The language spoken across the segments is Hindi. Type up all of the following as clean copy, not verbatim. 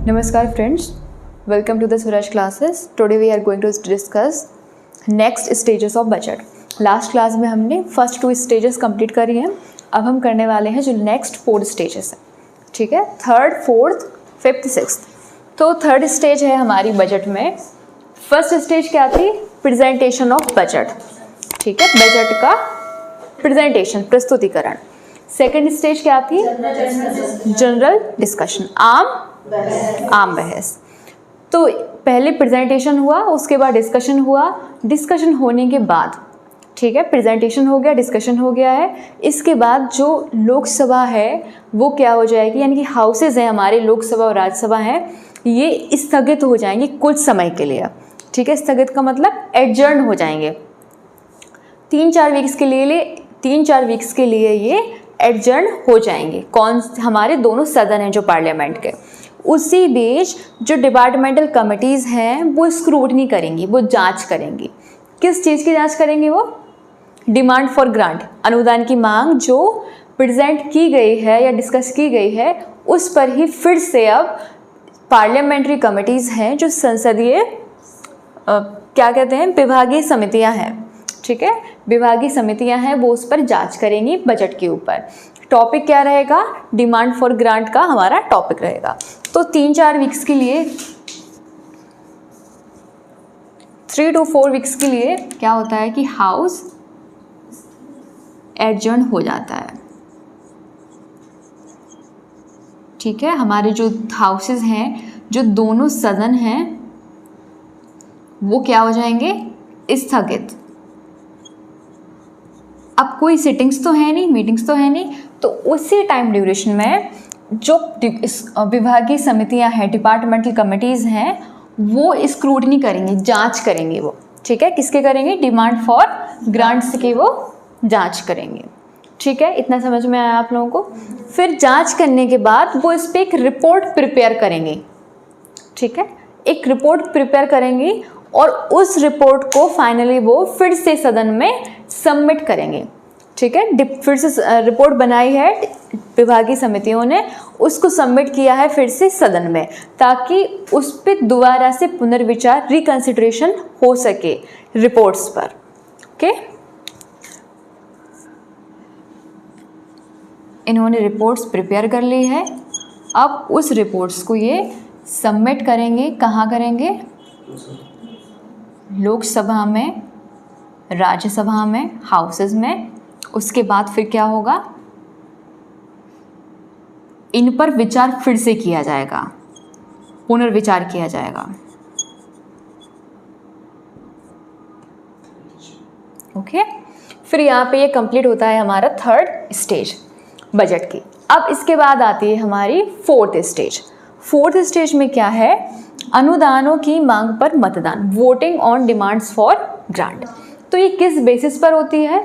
Namaskar friends, welcome to the Suraj classes. Today we are going to discuss next stages of budget. Last class में हमने फर्स्ट 2 स्टेजेस कंप्लीट करी हैं. अब हम करने वाले हैं जो नेक्स्ट 4 स्टेजेस हैं. ठीक है, 3rd, 4th, 5th, 6th. तो 3rd स्टेज है हमारी बजट में. फर्स्ट स्टेज क्या थी? Presentation of budget. ठीक है, बजट का प्रेजेंटेशन, प्रस्तुतिकरण. सेकेंड स्टेज क्या थी? जनरल डिस्कशन, आम बहस. तो पहले प्रेजेंटेशन हुआ, उसके बाद डिस्कशन हुआ. डिस्कशन होने के बाद, ठीक है, प्रेजेंटेशन हो गया, डिस्कशन हो गया है. इसके बाद जो लोकसभा है वो क्या हो जाएगी, यानी कि हाउसेज हैं हमारे, लोकसभा और राज्यसभा हैं, ये स्थगित हो जाएंगे कुछ समय के लिए. ठीक है, स्थगित का मतलब एडजर्न हो जाएंगे. 3-4 वीक्स के लिए ये एडजर्न हो जाएंगे. कौन? हमारे दोनों सदन हैं जो पार्लियामेंट के. उसी बीच जो डिपार्टमेंटल कमिटीज़ हैं वो स्क्रूटनी करेंगी, वो जांच करेंगी. किस चीज़ की जांच करेंगी? वो डिमांड फॉर ग्रांट, अनुदान की मांग जो प्रेजेंट की गई है या डिस्कस की गई है, उस पर ही फिर से अब पार्लियामेंट्री कमिटीज़ हैं जो संसदीय क्या कहते हैं, विभागीय समितियां हैं. ठीक है, विभागीय समितियां हैं, वो उस पर जांच करेंगी बजट के ऊपर. टॉपिक क्या रहेगा? डिमांड फॉर ग्रांट का हमारा टॉपिक रहेगा. तो 3-4 वीक्स के लिए, 3 to 4 वीक्स के लिए क्या होता है कि हाउस एडजर्न हो जाता है. ठीक है, हमारे जो हाउसेस हैं, जो दोनों सदन हैं, वो क्या हो जाएंगे? स्थगित. अब कोई सिटिंग्स तो है नहीं, मीटिंग्स तो है नहीं, तो उसी टाइम ड्यूरेशन में जो विभागीय समितियां हैं, डिपार्टमेंटल कमिटीज़ हैं, वो स्क्रूटनी करेंगी, जांच करेंगी वो. ठीक है, किसके करेंगे? डिमांड फॉर ग्रांट्स की वो जांच करेंगे. ठीक है, इतना समझ में आया आप लोगों को? फिर जांच करने के बाद वो इस पर एक रिपोर्ट प्रिपेयर करेंगे. ठीक है, एक रिपोर्ट प्रिपेयर करेंगी और उस रिपोर्ट को फाइनली वो फिर से सदन में सबमिट करेंगे. ठीक है, फिर से रिपोर्ट बनाई है विभागीय समितियों ने, उसको सबमिट किया है फिर से सदन में, ताकि उस पर दोबारा से पुनर्विचार, रिकंसिडरेशन हो सके रिपोर्ट्स पर. ओके, इन्होंने रिपोर्ट्स प्रिपेयर कर ली है. अब उस रिपोर्ट्स को ये सबमिट करेंगे. कहाँ करेंगे? लोकसभा में, राज्यसभा में, हाउसेस में. उसके बाद फिर क्या होगा? इन पर विचार फिर से किया जाएगा, पुनर्विचार किया जाएगा. ओके, फिर यहाँ पे ये कंप्लीट होता है हमारा 3rd स्टेज बजट की. अब इसके बाद आती है हमारी 4th स्टेज. 4th स्टेज में क्या है? अनुदानों की मांग पर मतदान, voting on demands for grant. तो ये किस बेसिस पर होती है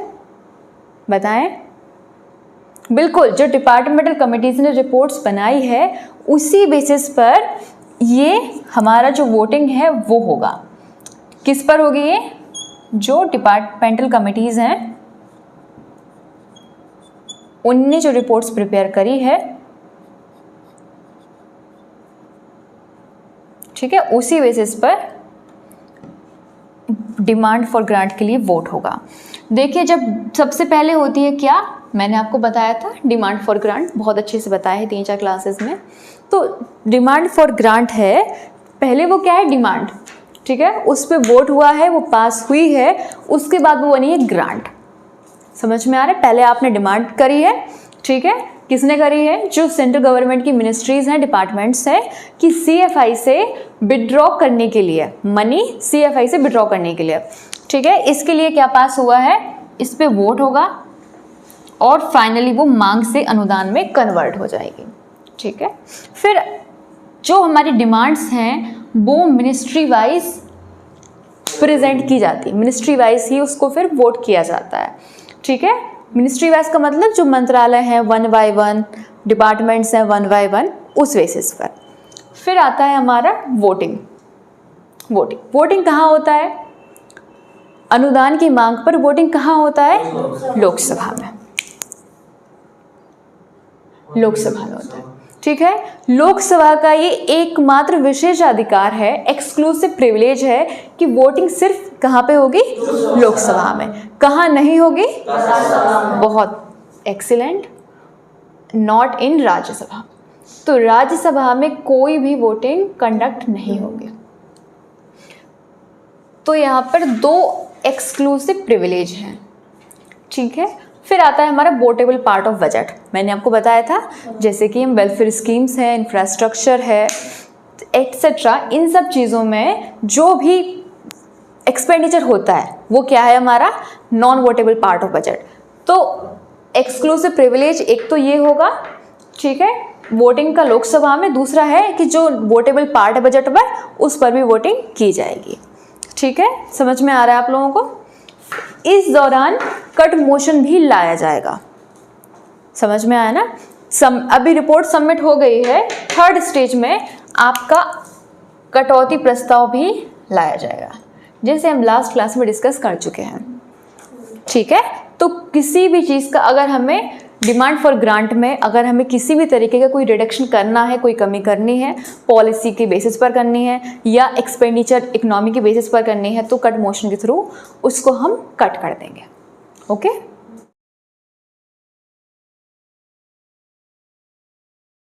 बताएं? बिल्कुल, जो डिपार्टमेंटल कमिटीज़ ने रिपोर्ट्स बनाई है उसी बेसिस पर ये हमारा जो वोटिंग है वो होगा. किस पर होगी ये? जो डिपार्टमेंटल कमिटीज़ हैं उनने जो रिपोर्ट्स प्रिपेयर करी है, ठीक है, उसी बेसिस पर डिमांड फॉर ग्रांट के लिए वोट होगा. देखिए, जब सबसे पहले होती है क्या, मैंने आपको बताया था डिमांड फॉर ग्रांट, बहुत अच्छे से बताया है 3-4 क्लासेस में. तो डिमांड फॉर ग्रांट है, पहले वो क्या है? डिमांड. ठीक है, उस पर वोट हुआ है, वो पास हुई है, उसके बाद वो बनी है ग्रांट. समझ में आ रहा है? पहले आपने डिमांड करी है, ठीक है, किसने करी है? जो सेंट्रल गवर्नमेंट की मिनिस्ट्रीज हैं, डिपार्टमेंट्स हैं, कि CFI से विड्रॉ करने के लिए, मनी CFI से विड्रॉ करने के लिए. ठीक है, इसके लिए क्या पास हुआ है? इस पे वोट होगा और फाइनली वो मांग से अनुदान में कन्वर्ट हो जाएगी. ठीक है, फिर जो हमारी डिमांड्स हैं वो मिनिस्ट्री वाइज प्रेजेंट की जाती है, मिनिस्ट्री वाइज ही उसको फिर वोट किया जाता है. ठीक है, मिनिस्ट्री वाइज का मतलब जो मंत्रालय हैं 1 by 1, डिपार्टमेंट्स हैं 1 by 1, उस बेसिस पर. फिर आता है हमारा वोटिंग. वोटिंग कहाँ होता है? अनुदान की मांग पर वोटिंग कहाँ होता है? लोकसभा में. लोकसभा में होता है. ठीक है। लोकसभा का ये एकमात्र विशेष अधिकार है, एक्सक्लूसिव प्रिविलेज है कि वोटिंग सिर्फ कहाँ पे होगी, लोकसभा में, कहाँ नहीं होगी, बहुत एक्सीलेंट, नॉट इन राज्यसभा। तो राज्यसभा में कोई भी वोटिंग कंडक्ट नहीं होगी। तो यहाँ पर 2 एक्सक्लूसिव प्रिविलेज हैं, ठीक है। फिर आता है हमारा वोटेबल पार्ट ऑफ बजट। मैंने आपको बताया था जैसे कि हम वेलफेयर स्कीम्स है, इंफ्रास्ट्रक्चर है, एट्सेट्रा, इन सब चीज़ों में जो भी एक्सपेंडिचर होता है वो क्या है, हमारा non votable part of budget. तो एक्सक्लूसिव प्रिविलेज एक तो ये होगा, ठीक है, वोटिंग का लोकसभा में। दूसरा है कि जो वोटेबल पार्ट है बजट पर, उस पर भी वोटिंग की जाएगी, ठीक है। समझ में आ रहा है आप लोगों को। इस दौरान कट मोशन भी लाया जाएगा, समझ में आया ना। अभी रिपोर्ट सबमिट हो गई है, 3rd स्टेज में आपका कटौती प्रस्ताव भी लाया जाएगा, जैसे हम लास्ट क्लास में डिस्कस कर चुके हैं, ठीक है। तो किसी भी चीज़ का अगर हमें डिमांड फॉर ग्रांट में अगर हमें किसी भी तरीके का कोई रिडक्शन करना है, कोई कमी करनी है, पॉलिसी के बेसिस पर करनी है या एक्सपेंडिचर इकोनॉमी के बेसिस पर करनी है, तो कट मोशन के थ्रू उसको हम कट कर देंगे, ओके।